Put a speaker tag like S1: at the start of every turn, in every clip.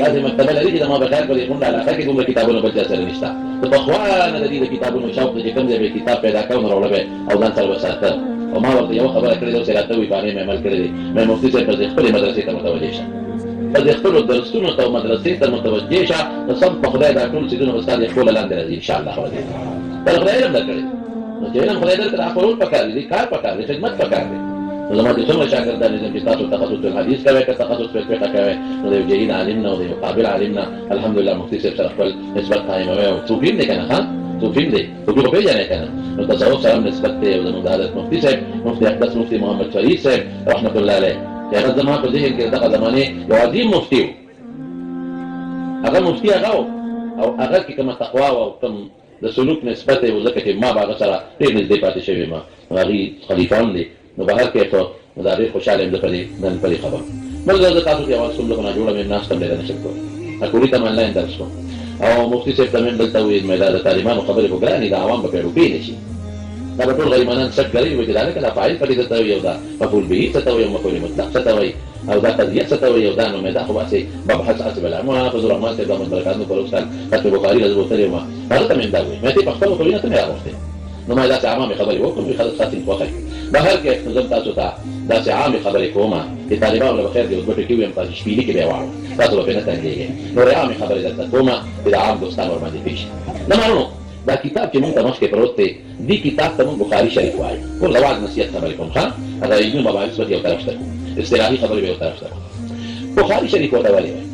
S1: لازم مکتبه لري چې د ما بخیر په دې خونډه علاقه کې دومره کتابونه بل چا سره نشته د پخوانه د دې د کتابونو شوق د کوم ځای به کتاب پیدا کوم راوړل او ځان سره وساته او ما ورته یو خبره کړې ده چې راته وی باندې مې عمل کړی دی مې مفتي صاحب په خپل مدرسې ته متوجه شه په خپل درسونو ته مدرسې ته متوجه شه د سم په خدای دا ټول سيزونه استاد خپل لاندې راځي ان شاء الله راځي پر خدای علم درکړي نو چې علم خدای درکړي خپل پکار دي کار پکار دي خدمت پکار دي لما تسمى شاگردان نظام کی تاسو تخصص الحديث کوي که تخصص په فقه کوي نو یو جهین عالمنا او یو قابل عالمنا الحمدلله مفتی صاحب سره خپل نسبت قائم او توفیم دي کنه ها توفیم دي او په پیژنه کنه نو تصوف سره نسبت دی او زموږ د حضرت مفتی صاحب مفتی اقدس مفتی محمد فرید صاحب رحمت الله علیه هغه زمانه په ذهن کې دغه زمانه یو عظیم مفتی هغه مفتی هغه او هغه کې کومه تقوا او کوم د سلوک نسبت او ځکه چې ما باغ سره ډېر نږدې پاتې شوی ما هغه خلیفان دي نو بهر کې ته مداري خوشاله اند پرې نن پرې خبر مرزه د تاسو یو اصل له جوړه مې ناس تم لري نشم اکوړی ته آنلاین درس کوم او مفتی صاحب تمام دلته وې میدان طالبانو خبرې وکړې دا عوام په پیرو کې نشي دا ټول غیمانان څک کوي چې دا نه کله فایل پرې ته یو دا مفعول به ته یو مفعول مطلق ته وي او دا قضیه څه ته وایي او دا نو مې دا خو باسې ببحث هسې بله مولانا فضل الرحمن صاحب دامت برکاتو پر استاد ختم بخاري له زه بوتلی وم هغه ته مې دا وویل مې ته په خپلو خبرونه ته مې راغوښتې نو ما داسې عامې خبرې وکړم چې خلک ستاسې خوښه کړي بهر کې زه تاسو ته داسې عامې خبرې کوم چې طالبانو له بخیر دې اوس کې ویم تاسو شپېلي کې بیا واړو تاسو به پرې نه تنګېږئ نورې عامې خبرې درته کوم چې د عام دوستان ورباندې پېښ نه معلومو دا کتاب چې موږ ته مخکې پروت دی دې کتاب ته موږ بخاري شریف وایو ټول د واعظ نصیحت خبرې کوم ښه هغه علمي مباحث به یو طرف ته کوو اصطلاحي خبرې به یو طرف ته کوو بخاري شریف ورته ولې وایي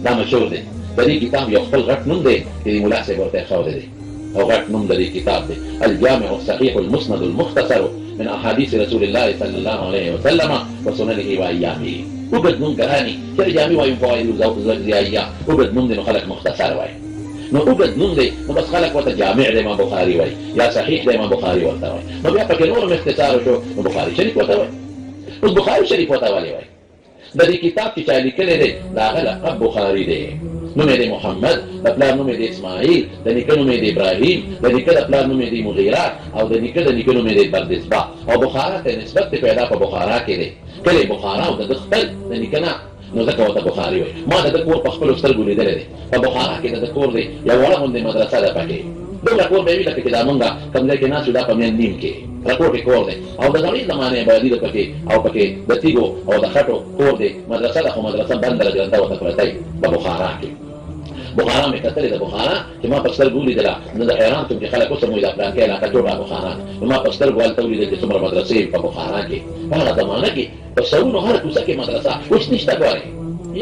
S1: دا مشهور دی د دې کتاب یو خپل غټ نوم دی چې ملا صاحب ورته ایښودی دی او غټ نوم د دې کتاب دی الجامع الصحيح المسند المختصر من احاديث رسول الله صلى الله عليه وسلم وسننه وايامه وګد نوم ګراني چې جامع وايي فواید او زوجیه وګد نوم دی نو خلک مختصر وايي نو وګد نوم دی نو بس خلک ورته جامع دی امام بخاري وايي یا صحیح دی امام بخاري ورته وايي نو بیا پکې نور اختصار شو نو بخاري شریف ورته وايي اوس بخاري شریف ورته وايي د دې کتاب چې چا لیکلی دی د هغه لقب بخاري دی نوم یې دی محمد د پلار نوم یې دی اسماعیل د نیکه نوم یې دی ابراهیم د نیکه د پلار نوم یې دی مغیره او د نیکه د نیکه نوم یې دی بردسبه او بخارا ته نسبت پیدا په بخارا کې دی کله بخارا او د خپل د نیکه نه نو ځکه ورته بخاري وایي ما د کور په خپلو سترګو لیدلی دی په بخارا کې د کور دی یو وړه غوندې مدرسه ده پکې دومره کور به وي لکه چې دا مونږ کوم ځای کې ناست یو دا په مین نیم کې رپورټ کور دی او د زړې زمانې آبادي ده پکې او پکې د تیږو او د خټو کور دی مدرسه ده خو مدرسه بنده لګرنده ورته پرته وي په بخارا کې بخارا مې کتلې د بخارا چې ما په سترګو ولیدله نو د حیران شوم چې خلک اوس هم وایي دا پلانکۍ علاقه جوړه بخارا نو ما په سترګو هلته ولیدل چې څومره مدرسې په بخارا کې په هغه زمانه کې په سوونو هره کوڅه کې مدرسه اوس نشته ګورې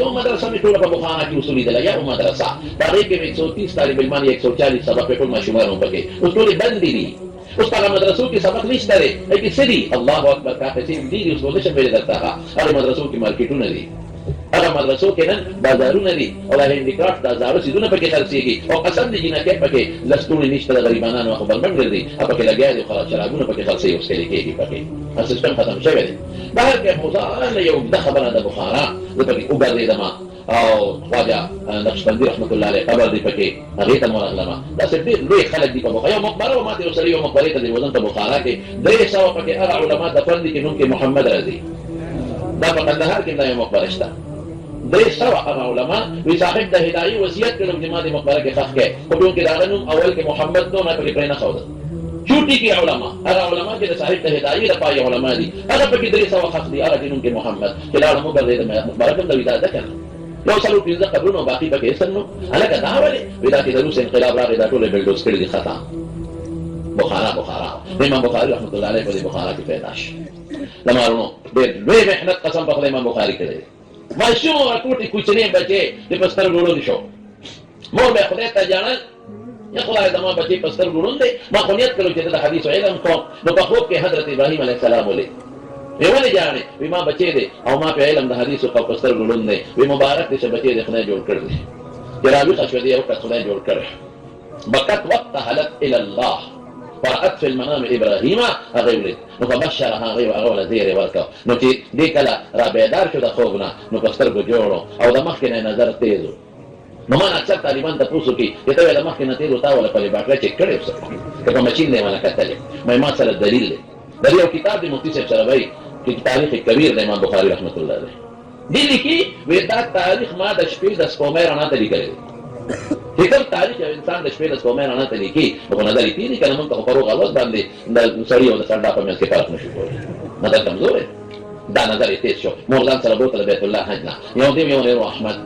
S1: یو مدرسه مې ټوله په بخارا کې اوس ولیدله یو مدرسه په هغې کې مې 130 طالب علمان یا 140 سبق پې ټول ماشومان هم پکې اوس ټولې بندې دي اوس په هغه مدرسو کې سبق نشته دی هغې څه دي الله اکبر کا پیسې ډېرې اوس نو نشم ویلی درته هغه مدرسو کې مارکېټونه دي هغه مدرسو کې نن بازارونه دي او د هینډیکرافټ دا زاړه څیزونه پکې خرڅېږي او قسم دي جینکۍ پکې لستوڼې نشته د غریبانانو خو بربنډ ګرځي او پکې لګیا دي خراب شرابونه پکې خرڅوي اوس کلي کېږي پکې سیسټم ختم شوی دی بهر کې خو یو اوږده خبره د بخارا زه پکې وګرځېدم او خواجه نقشبندي رحمت الله علیه قبر دی پکې هغې ته مو راغلم داسې ډېر لوی خلک دي په بخارا یو مقبره وه ما ته یو سړي یو مقبرې ته دی وزن په بخارا کې 300 پکې هغه علما دفن دي چې نوم کې محمد راځي دا په کندهار کې دا یو مقبره شته 300 هغه علما وی صاحب د هدایي وصیت کړم چې ما دې مقبره کې ښخ کړې خو بیا کې د هغه نوم اول کې محمد نو ما پکې پرې نه ښوده چوټي کې علما هغه علما چې د صاحب د هدایي لپاره علما دي هغه پکې 300 ښخ دي هغه نوم کې محمد چې لاړم وګرځېدم مقبره کوم د ودا ده کنه یو څلور پنځه قبرونه باقي پکې ایستل نو هلکه دا ولې وی دا چې د روس انقلاب راغی دا ټوله بلډوز کړي دي خطا بخارا امام بخاري رحمت الله علیه په دې بخارا کې پیدا شو لمارونو ډېر لوی محنت قسم په خدای امام بخاري کړی ماشوم راټوټې کوچنۍ بچې د په سترګو ړوند شو مور به خدای ته جانل یا خدای زما بچې په سترګو ړوند دی ما خو نیت کړو چې د حدیث علم کوم نو په خوب کې حضرت ابراهیم علیه السلام ولید وی ولې جانې وی ما بچې دی او ما په علم د حدیثو په سترګو ړوند دی وی مبارک دی چې بچې دی خدای جوړ کړ دی چې راویښه شوه دی یو کس خدای جوړ کړی بکت وابتهلت الى الله فرأت في المنام ابراهیم هغه ولید نو فبشرها هغه ولا زیری ورکړ نو چې دې کله را بیدار شو د خوب نه نو په سترګو جوړو او د مخکې نه نظر تیز و نو ما اکثر طالبان تاسو کې چې ته د مخکې نه تیز و تا ولا په لیباټرۍ چک کړی اوس که په ماشین دی ولا کتلې ما سره دلیل دی دا یو کتاب دی مفتی صاحب سره وایي چې تاریخ کبیر د امام بخاري رحمت الله علیه دی لیکي وی دا تاریخ ما د شپې د سپومۍ رڼا ته لیکلی دی چې کوم تاریخ یو انسان د شپې د سپومۍ رڼا ته لیکي نو نظر یې تېر که نه مونږ ته خو په روغ اواز باندې د سړي او د سنډا په منځ کې فرق نه شو کولی نظر کمزور دا نظر یې تېز شو مور ځان سره بوتله بیت الله حج نه یو دی یو نیرو احمد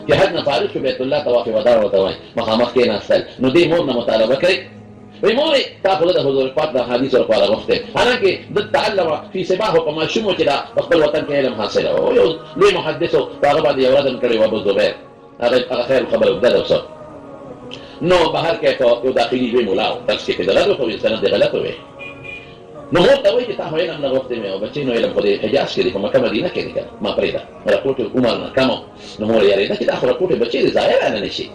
S1: چې حج نه فارغ شو بیت الله طواف وداع ورته وایي مخامخ کېناستل نو دې مور نه مطالبه کوي وی مورې تا خو د حضور پاک د حدیثو لپاره وخت دی حالانکې د تعلم فی سباحو په ماشومو چې دا په خپل وطن کې علم حاصله و یو لوی محدثو په هغه باندې یو ردم کړی و ابو زبیر هغه خیر خبره اوږده ده اوس نو بهر کې یو داخلي لوی ملا و درس کې پې د غلط وویل سند د غلط وویل نو مور ته وایي چې تا خو علم نه غوښتی مې او بچې نو علم خو د حجاز کې دی په مکه مدینه کې دی که ما پرېږده راپورټ عمر نه کم نو مور یارېده چې دا خو راپورټ بچې دی ضایع رانه نه شي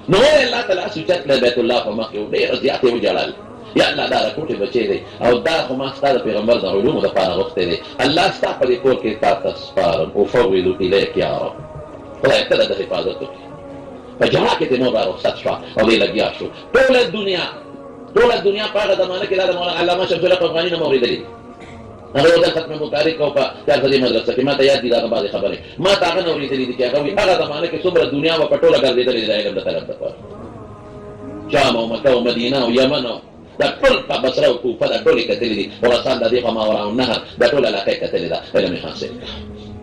S1: نو الله تعالی سوچت له بیت الله په مخ کې ډېر زیاتې وجړل یا الله دا راکوټې بچې دی او دا خو ما ستا د پیغمبر د علومو دپاره غوښتی دی الله ستا په دې کور کې تا ته سپارم افوض الیک یا رب خدای ته د حفاظت وکړي په جمعه کې د مور را رخصت شوه او دې لګیا شو ټوله دنیا په هغه زمانه کې دا د مولانا علامه شمس الحق افغاني نه مو اورېدلي هغه د ختم بخاری کو په چار د مدرسه کې ما ته یاد دي دا بعض خبره ما ته هغه نورې دي چې هغه زمانه کې څومره دنیا و پټوله ګرځېدلې د علم د طرف ته شام او مکه او مدینه او یمن دا ټول په بصره او کوفه دا ټول کتلې دي خراسان د دې په ماورا او نهر دا ټول علاقه کتلې ده علم حاصل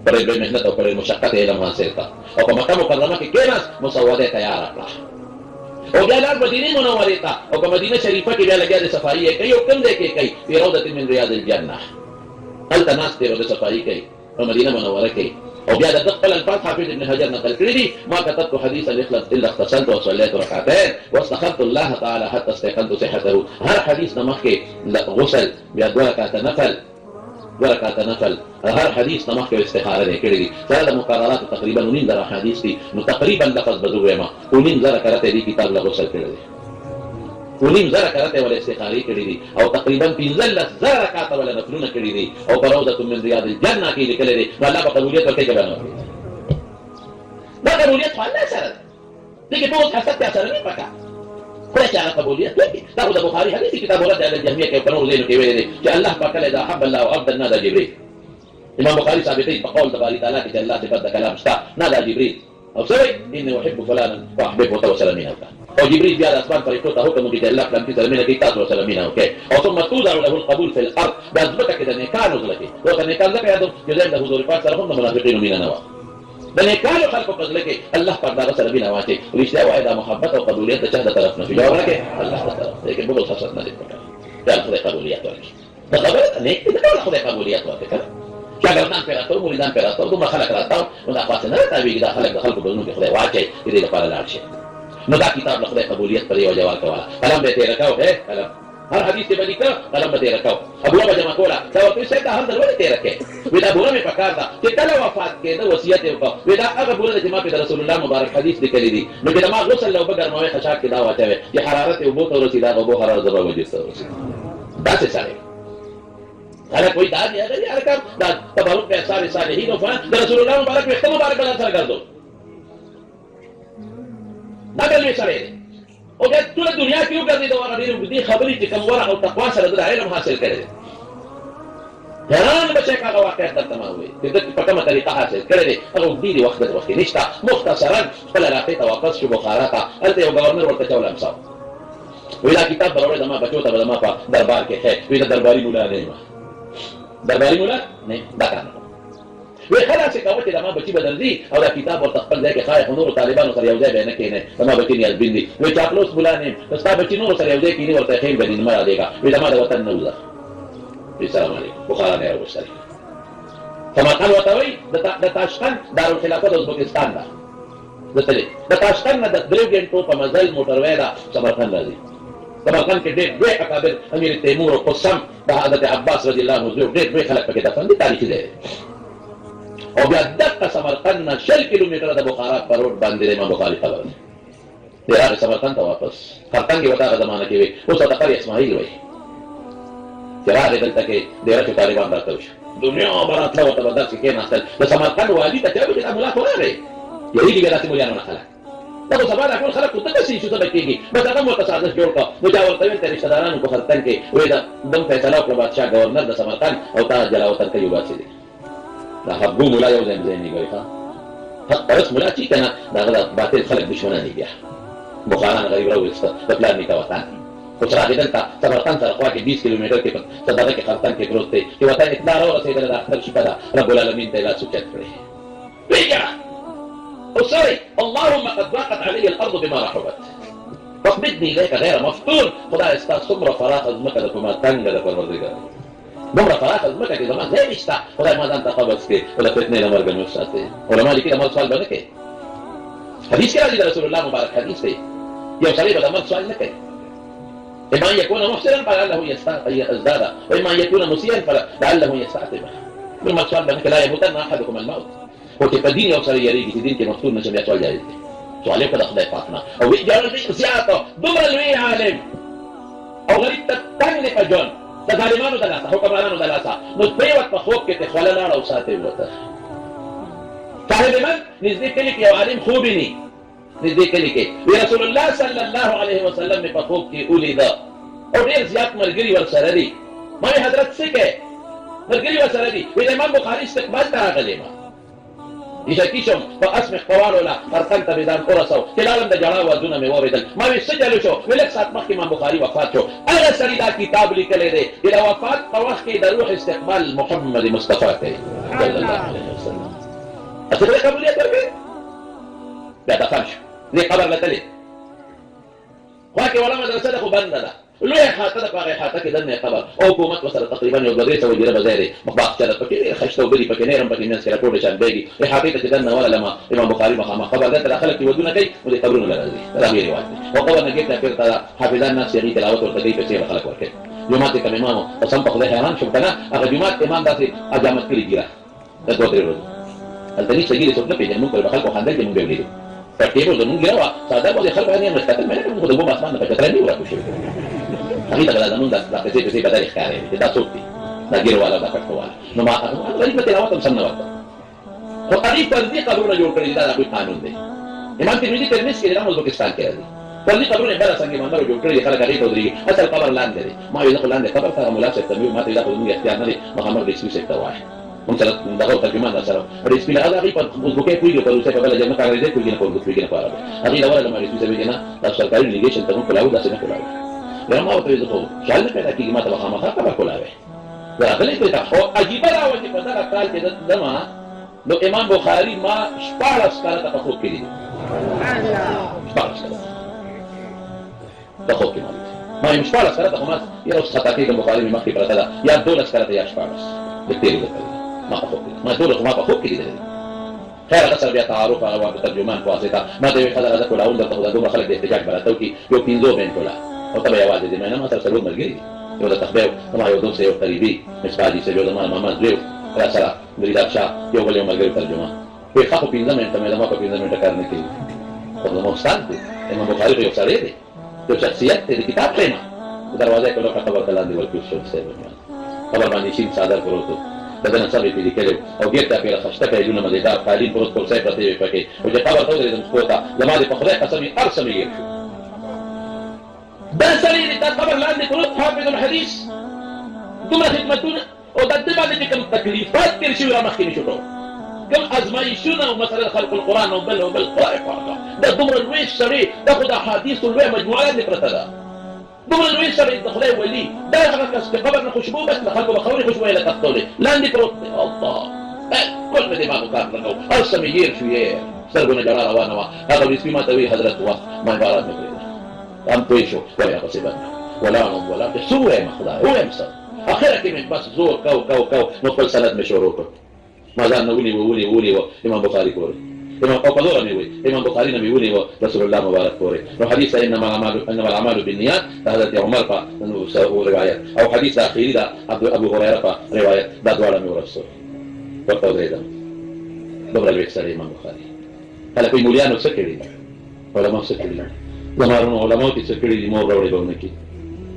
S1: پر دې مهنت او پر مشقت علم حاصل کا او په مکه مکرمه کې کېناس مسوده تیار کړه او بیا لار مدینه منوره ته او په مدینه شریفه کې بیا لګیا د صفایي کوي او کوم ځای کې کوي په روضه من ریاض الجنه هل تناس ته د صفایي کوي په مدینه منوره کې او بیا د خپل الفاظ حافظ ابن حجر نقل کړی دي ما كتبت حديثا الا اغتسلت وصليت ركعتين واستخرت الله تعالى حتى استيقنت صحته هر حدیث نمخ کې غسل بیا 2 رکعات نفل 2 رکعات نفل هر حدیث نمخ کې استخاره نه کړی دي دا د مقررات تقریبا 9 حدیث دي نو تقریبا لفظ بدوي ما 9 رکعات دي کتاب له غسل کړی دي 9 رکعات ولا استخاره کړی دي او تقریبا 15 رکعات ولا نفلونه کړی دي او بروضه من رياض الجنه کې لیکل دي الله په قبولیت ورته کوي دا قبولیت الله سره دغه په حساب ته سره نه پکا خو چې هغه قبولیت وکړي دا د بخاری حدیث کتاب ولادت د جمعیه کې په نور زینو کې ویل دي چې الله پاک له دا حب الله او عبد النادى جبريل امام بخاری ثابتې په قول د باری تعالی کې الله صفات د کلام شته نادى جبريل او سوي اني احب فلانا واحبه وتوسل منه او جبريل بیا د اسمان فرښتو ته حکم کوي چې الله پلان کې سلمینه کوي تاسو سلمینه وکړي او ثم توضع له القبول في الارض دا ځکه کې د نیکانو ځلکه نو ته نیکان ځکه یادو چې د حضور پاک سره هم منافقین مینه نه و د نیکانو خلکو په ځل کې الله پاک دا سره مینه واچي ولې واحده محبت او قبولیت د چا د طرف نه جواب راکې الله تعالی لیکن بغض حسد نه دي دا خدای قبولیت ورکړي دا خبره نه کې دا خدای قبولیت ورکړي شاګردان پیراتو مریدان پیراتو دومره خلک راځي نو دا پاتې نه راځي دا خلکو په نوم کې خدای واچي دې لپاره لاړ شي نو دا کتاب له خدای قبولیت پر یو جواب کوله قلم به تیر کاو هه قلم هر حدیث به لیکه قلم به تیر کاو ابو بکر جمع کوله دا ورته څه ته هم دروازه تیر کې ودا بوله می پکار دا چې کله وفات کېده وصیت وکړه ودا هغه بوله چې ما په رسول الله مبارک حدیث لیکلی دي نو کله ما غسل لو بګر موي خشاک کې دا واچوي چې حرارت او بو ته رسیدا او بو حرارت زبر وجه سره دا څه سره هغه کوئی دا دی هغه کار دا تبارک به ساري صالحین او رسول الله مبارک وخت مبارک الله سره ګرځو دا بل سره او بیا ټول دنیا کې یو ګرځي دا ورته دې خبرې چې کوم ورع او تقوا سره د علم حاصل کړي حیران بچی هغه واقعیت درته ما وایي چې د په کومه طریقه حاصل کړي هغه دې وخت د وخت نشته مختصرا خپل علاقې ته واپس شو بخارا ته هلته یو گورنر ورته چول امساو ویلا کتاب بروړې د ما بچو ته د ما په دربار کې ہے ویلا درباري مولا نه درباري مولا نه دا کنه وی خلاص کوي چې ما بچي بدل دي او دا کتاب ورته خپل ځای کې خای نور طالبانو سره یو ځای به نه کینې ما بچي نه بین دي وی چاپلوس بولانه تاسو بچي نور سره یو ځای کینې ورته خیم بدین ما دیګه وی ما د وطن نه وځه السلام علیکم بخارا نه ورسره کما قال وتوي د تاشقند دارالخلافه د ازبکستان ده د تاشقند نه د درو ګنټو په مزل موټروي ده سمرقند راځي سمرقند کې ډېر دوی اکابر امیر تیمور او قسم د حضرت عباس رضی الله عنه ډېر دوی خلک پکې دفن دي تاریخي دی او بیا دغه سمرقند نه 6 کیلومتره د بخارا پر روډ باندې ما بخاري خبره دی هغه سمرقند ته واپس خرطنګ وتا زمانہ کې وي اوس ته قری اسماعیل وي چراغ دلته کې ډېر څه طالبان راځي دنیا براتله او تبدل کې نه اصل د سمرقند والي ته چې املاک ورغی یی دې راځي مولانو نه خلک دا سبا دا ټول خلک ته څه شي څه کېږي بس هغه مو تصادف جوړ کا مجاور ته ویل رشتہ دارانو په خرطنګ کې وې دا دم فیصله کړ بادشاہ گورنر د سمرقند او تا جلاوطن کې یو باسي دا حبو مولا یو ځای نه کوي ها حق پرس مولا چې کنه دا باطل خلک دشمنان دي بیا بخارا غریب راوست د پلان نه کوي خو راځي دلته سمرقند سره خوا کې 20 کیلومتر کې صدقه کې خرطنګ کې پروت دی چې وته اطلاع را رسیدله د اختر شپه ده رب العالمین ته لا سوچت کړی ویګا او سوري اللهم قد ضاقت علي الارض بما رحبت فاقبضني اليك غير مفتون خدای استا څومره فراغ ازمکه د کومه تنګ د پروردګار دومره فراغ ازمکه کې زما ځای نشته خدای ما ځان ته قبض کړي ولا فتنه نه مرګ نه وساتي علماء لیکي امر سوال باندې کوي حدیث کې راځي رسول الله مبارک حدیث دی یو سړی به امر سوال نه کوي اما ان يكون محسنا فلعله يزداد واما ان يكون مسيئا فلعله يستعتب ثم سؤال بانك لا يموتن احدكم الموت وكي فدين يوصل يريد في دين كي مفتون نشم يا سؤال جايز سؤالي قد اخذ فاطمه او يجعل في سياقه دمر الوي عالم او غريب تتني فجون تظالمان دلاسا حكمران دلاسا نتبيوت بخوب كي تخوالا او ساتي وتا صاحب من نزدیک کلی کې عالم خوبی ني نزدیک کلی کې رسول الله صلی الله علیه وسلم په خوب کې اولیدا او ډیر زیات مرګري ور سره دي ما حضرت څه کې ملګري ورسره دي وایي د امام بخاري استقبال ته راغلی ما شکی شم په اسم خپوالو لا ارکان ته مې ځان ورسو چې لاړم د ژړا وازونه مې واورېدل ما وایي څه چلو شو وایي لږ ساعت مخکې امام بخاري وفات شو هغه سړي دا کتاب لیکلی دی چې د وفات په وخت کې د روح استقبال محمد مصطفی کوي صلی الله علیه وسلم اته دې قبولیت ورکړي بیا دفن شو دې قبر لتلی خوا کې ولا مدرسه ده خو بنده ده لوی خاطر په هغه خاطر کې دنه قبر او حکومت وسره تقریبا یو 200 ډیره بځای مخباق چره پکې خشته وبري پکې نه رم پکې نه سره ټول شان بیګي په حقیقت کې دنه ولا لما امام بخاري مخامخ خبر ده داخله کې ودونه کوي او دې قبرونه لري دا غیر روایت او قبر نه کېته پیر ته حافظان ناس یې تلاوت ورته کوي په څیر خلک ورکړي جمعه کې امام قسم په خدای حیران شو کنه هغه جمعه امام داسې اجامت کړی ګیره د دوه درې ورځې البته سګیره څوک نه پیژنې موږ په خلکو خندل کې موږ ویلو پټیبو زموږ ګیره ساده به خلک باندې مستقل مې نه کوم د بوم اسمان په کتره نه ورکو شي هغه دا زمون دا په څه بدل ښکاري دا څوک دي دا ګیرواله دا پټواله نو ما غریب په تلاوت هم سم نه ورته او هغه پر دې قبرونه جوړ کړی دا د قانون دی امام ترمذی ترمذی کې د ازبکستان کې راځي پر دې قبرونه بل څنګه منبر جوړ کړی خلک هغه ته ودرېږي اصل قبر لاندې دی ما یو ځل لاندې قبر ته ملاسه تنویر ما ته دا په موږ اختیار نه دی محمد رسول الله ته وایي موږ سره دغه ترجمان سره رسول الله هغه په ازبکي کوي په روسي په بل ځای کې راځي کوي نه په ازبکي نه پاره هغه دا ولا ما رسول الله نه د سرکاري لیګیشن ته په لاو داسې نه کوي لما وته زه خو شال نه پیدا کیږي ما ته خامخا خبر کولاوي دا غلې ته او عجیب راوځي په دا کال کې دما نو امام بخاري ما شپاړس کاله ته خو کړی شپاړس کاله ته خو کړی ما یې شپاړس کاله ته ما یو څه خطا کې بخاري مې مخکې پرته ده یا 12 کاله ته یا شپاړس د تیر ما خو کړی ما 12 ما خو کړی خیر هغه سره بیا تعارف او ترجمان په واسطه ما ته یو خبره ده کولاول د خدای خلک د احتجاج براتو کې یو 15 بنټ ولا او طبعا یوازې دې مینه ما سره څلور ملګري یو د تخبیر ما یو دوست یو قریبي مصباحي سره یو د محمد زوی را سره مریداب شاه یو بل یو ملګری ترجمه په خاطر 15 منټه مې ما په 15 منټه کار نه کوي خو نو استاد دی امام بخاري یو سړی دی یو شخصیت دی کتاب لینا دروازه کې لوکه خبر تلاندې ورکو شو څه خبر باندې شي صادر کړو بدن سبب دې کېلو او ګټه پیره خشته کېدونه مې دا قالین پروت پر ځای پته پکې او چې خبر ته دې کوتا لمه دې په خدای قسم ارسمي دا سړی دې خبر لاندې پروت حافظ الحديث دومره خدمتونه او د دې باندې کوم تکلیفات تیر شي را مخکې نشو کوم ازمایښتونه او مثلا خلق القرآن او بل قرآن دا دومره لوی سړی دا خو د احادیث لوی مجموعه دې پرته ده دومره لوی سړی د خدای ولی دا هغه کس چې قبر نه خوشبو بس د خلکو بخوري خوشبو یې لکه تولې لاندې پروت دی الله كل ما دماغه كان لقوا ارسم يير شويه سرقنا جرار وانا هذا بيسمي ما توي حضرت وقت ما يبارد نقول ام تويشو ويا قصيبنا ولا نوم ولا سوى مخدا هو يمسك اخرك من بس زور كو نقول سند مشوروك ما زال نقولي وولي امام بخاري كوري امام قدورة ميوي امام بخاري ميولي ورسول الله مبارك كوري لو حديث انما الاعمال بالنيات هذا عمر فا روايه او حديث اخير ده ابو هريره فا روايه ده دوله مي ورسول ورته ده دوبره الوكسر امام بخاري هلا في موليانو سكري علماء سكري زمارون علماء چې سکړي دي مو راوړي بونه کې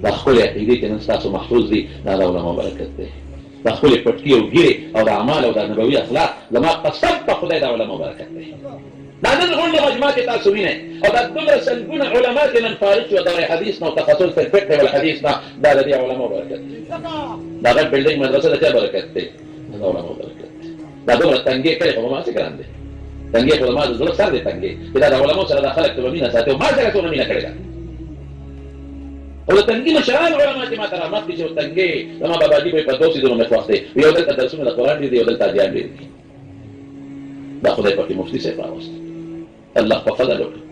S1: دا خپل عقیدې ته نن تاسو محفوظ دي دا علماء برکت ده دا خپل پټکی او ګیره او د اعمال او د نبوي اخلاق لما قسم په خدای دا علماء برکت ده دا نن غونډه مجموعه تاسو وینئ او دا دومره سلګونه علماء چې نن فارغ شو د حدیث نو تخصص په فقه او حدیث نه دا د علماء برکت ده دا غږ بلډینګ مدرسه د چا برکت ده دا علماء برکت ده دا دومره تنګي کوي په ما څه ګران دي تنګي علماء د زړه سره دي تنګي دا د علماء سره د خلک ته مینه ساتي او ما سره څونه مینه کړی او د تنګي مشران علماء چې ما تر امت دي چې تنګي لما بابا دي په دوسي دونو مخواسته یو د درسونه د قران دي یو د تاجیان دي دا خدای پاک مفتي سي راوست الله په فضل وکړه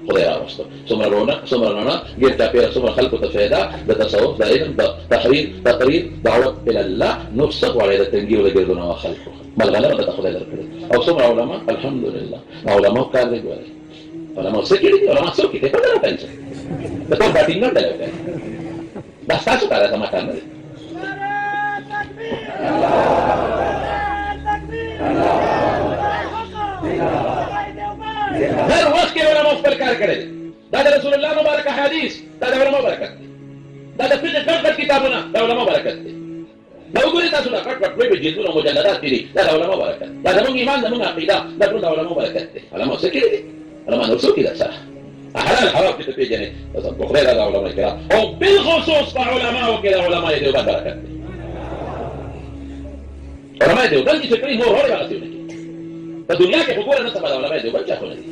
S1: خدای راوست څومره رونه څومره نه ګټه پیره څومره خلکو ته فایده د تصوف د علم د تقریر دعوت الى الله نفسه وعلى التنګي ولا ګردونه خلکو ملغلره د خدای درکړي او څومره علماء الحمدلله علماء کار دی ګوري علماء سکړي علماء څوک دي په دغه تنځ د ټول باندې نه دی دا تاسو کار ته ما کار نه هر وخت کې علماء خپل کار کړی دا د رسول الله مبارک حدیث دا د علماء برکت دی دا د فقه ګڼ کتابونه د علماء برکت دی دا وګورئ تاسو دا کټ لوی جلدونه مجلدات دي دا د علماء برکت دا زموږ ایمان زموږ عقیده دا ټول د علماء برکت دی علماء څه کړي دي علماء نو څه کړي سره حلال حرام کې ته پیژنې تاسو بخاری دا علماء کرام او بالخصوص په علماء کې د علماء دی برکت دی علماء دیوبند چې کړي نور وړي هغه څه په دنیا کې حضور نه سبا علماء دیوبند چا خو نه دي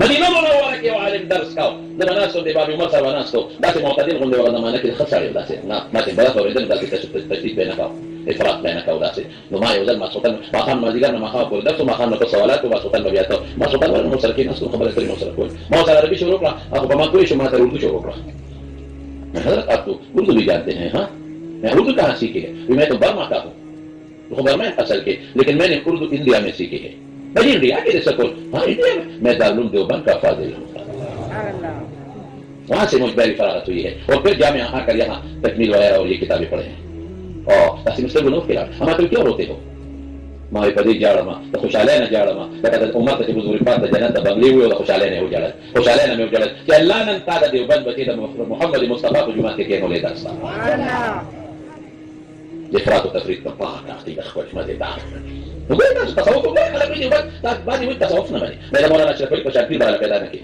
S1: مدینه منوره کې یو عالم درس کاو د مناسو د باب عمر صاحب ناستو داسې معتدل غونډه وغه زمانه کې خسرې داسې نه ماته بیا اورېدل داسې تشدید به نه کاو افراط به نه کاو داسې نو ما یو ځل ما سوتن ما خان مدیګر نه ما خا کول درس ما خان نو سوالات او ما سوتن بیا ته ما سوتن نو سره کې ناستو خبره کړې نو سره کول ما سره عربي شروع کړه هغه په ما کوی شو ما ته اردو شروع کړه حضرت آپ تو اردو بھی جانتے ہیں ہاں میں اردو کہاں سیکھی ہے میں تو برما کا ہوں تو برما اصل کے لیکن میں نے اردو انڈیا میں سیکھی ہے بھائی انڈیا کے سکول ہاں انڈیا میں دارالعلوم دیوبند کا فاضل ہوں وہاں سے مجھ پہلی فراغت ہوئی ہے اور پھر جامعہ آ کر یہاں تکمیل وغیرہ اور یہ کتابیں پڑھے ہیں اور تاسیم مسلم نو کلا ہم تو کیوں روتے ہو ما پدې جاړم ته خوشاله نه جاړم لکه د امت ته حضور پاک د جنت بنگلې وي او خوشاله نه وجړل خوشاله نه وجړل چې الله نن تا د دیوبند بچي د محمد مصطفی په جمعه کې کېنو لیدا سبحان افراط و تفريط په پاک عقیده خپل مده دا نو ګورئ تاسو تصوف وګورئ خلک دې دیوبند تاسو باندې وایي تصوف نه باندې د مولانا اشرف علي په شان پیر باندې پیدا نه کړي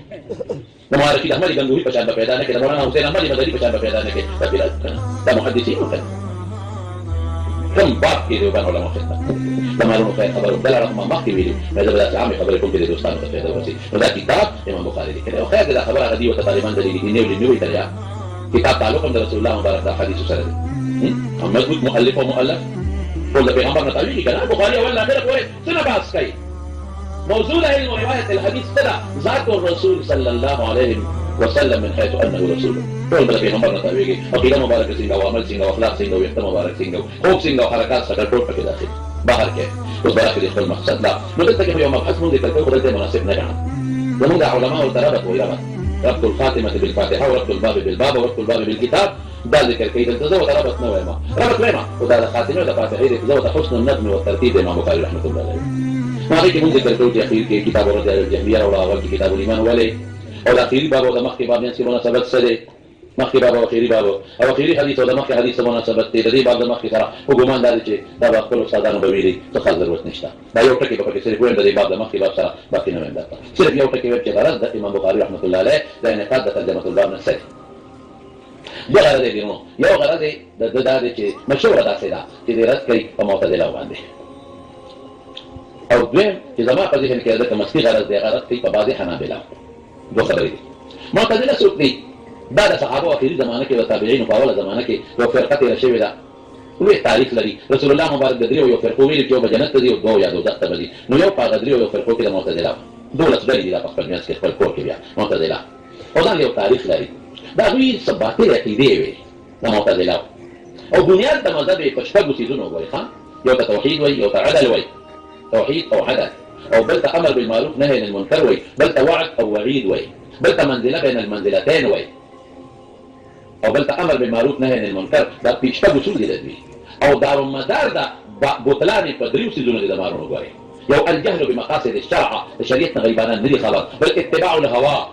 S1: د مولانا رشید احمدي غنگوهي په شان پیدا نه کړي د مولانا حسین احمدي مدني په شان پیدا نه کړي دا محدثین وکړي كم باب کې دیوبند علماء خدمت تمارون خیر خبرو بل رقم ما کې ویلي مې زبر عام خبرې کوم کې دوستانو ته پیدا ورسي نو دا کتاب امام بخاری لیکلی او خیر دا خبره غدي او طالبان دلی کې نیو نیو ایتلیا کتاب تعلق د رسول الله مبارک د حدیث سره هم مضبوط مؤلف او مؤلف ټول د پیغمبر نه تعویل کړه بخاری اول اخر کوي څه بحث کوي موضوع علم روایت الحديث ترى ذات الرسول صلى الله عليه وسلم من حيث انه رسول ټول د پیغمبر نه تعویل عقیده مبارک څنګه او عمل څنګه او اخلاق څنګه او احترام مبارک څنګه خوب څنګه او حرکات سره ټول پکې داخل بهر کې اوس برابر خپل مقصد لا نو دلته کې یو مبحث مونږ ذکر کوو خدای مناسب نه غواړم زموږ د علماء او ربط ویرا ربط الخاتمه بالفاتحه وربط الباب بالباب وربط الباب بالكتاب دا ذکر کوي دلته زو ربط نه وایم ربط وایم او دا خاتمه او فاتحه دې زو حسن النظم والترتيب امام بخاری رحمه الله علیه ما دې کې مونږ ذکر کوو چې اخیر کې کتاب ورته الجهميه او اول کې کتاب الايمان ولې او اخیری باب او د مخکې باب یې مناسبت سره مخکې باب او اخیری باب او اخیری حدیث او د مخکې حدیث مناسبت دې د دې باب د مخکې سره وګمان دا چې دا خپل استادانو به ویلي څه خاص ضرورت نشته دا یو ټکی په کې صرف ویم د دې باب د مخکې باب سره باقي نه ویم دا صرف یو ټکی ویم چې غرض د امام بخاری رحمه الله علیه د انعقاد د ترجمه الباب نه سره دا غرض دی نو یو غرض د دا چې مشهور دا څه دا چې د رد کوي په معتزله باندې او دویم چې زما په ذهن کې د کومسکی غرض دی غرض کوي په بعض حنابلہ دو خبرې دي معتزله څوک دي دا د صحابه اخیری زمانه کې او تابعین په اوله زمانه کې یو فرقه تیر شوې ده وی تاریخ لري رسول الله مبارک د دریو یو فرقو ویل چې یو جنت ته دی او دوه یا دوزخ ته دی نو یو په دریو یو فرقو کې د معتزله دولت ډلې دي په خپل میاس کې خپل کور کې بیا معتزله او دا یو تاریخ لري دا وی ثباتي عقیده وي د معتزله او بنیاد د مذهب په شپږو سيزونو وایي ښا یو توحید وایي یو عدل وایي توحید او عدل او بل امر بالمعروف نهي عن المنكر وایي بل وعد او وعید وایي بل منزله بین المنزلتين وایي او بل امر بالمعروف نهي عن المنكر دا پیشته اصول دي دوی او دار مدار دا بوتلان په دریو سيزونو دي د مارونو غوړي یو الجهل بمقاصد الشرع شریعت غیبانه نه دي خلاص بل اتباع الهوى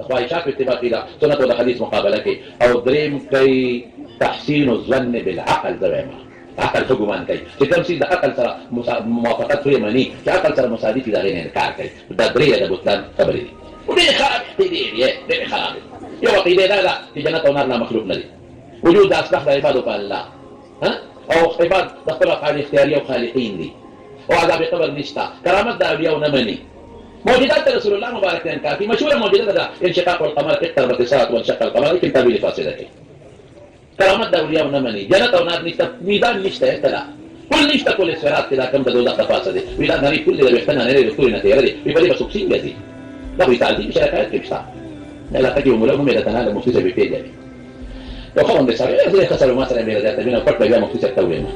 S1: خواهشات اتباع الى سنت او حدیث مقابله کې او دریم کوي تحسين الظن بالعقل زویما عقل حکومت کوي چې تمثيل د عقل سره موافقت کوي معنی چې عقل سره مصادفي دا غیر انکار کوي دا درې د بوتلان خبرې دي ودې خراب دي دې خراب یو عقیده دا چې جنت او نار لا مخلوق نه دي وجود اصبح د عبادت په الله ها او عبادت د خپل افعال اختیاري او خالقین دي او عذاب قبر نشتا کرامت د اولیاء نه مني موجودات رسول الله مبارک نے کافی مشهور موجودات ده انشقاق القمر اقتربت الساعه وانشق القمر لیکن تعبیر فاصله کوي کرامت د اولیاء نه مني جنت او نار نشتا میدان نشتا اطلاع كل نشتا كل اسفرات كده كم بدو دقه فاصله میدان نری كل ده بيختنا نری دكتور نه تیرې په دې بسوکسین دي دا وی تعدی شرکات کې بشتا لا تجي ملهم الى تنال مختصر بفعل لو خلهم بسرعه زي خسروا مثلا من ذات بينا قد بقى مختصر توين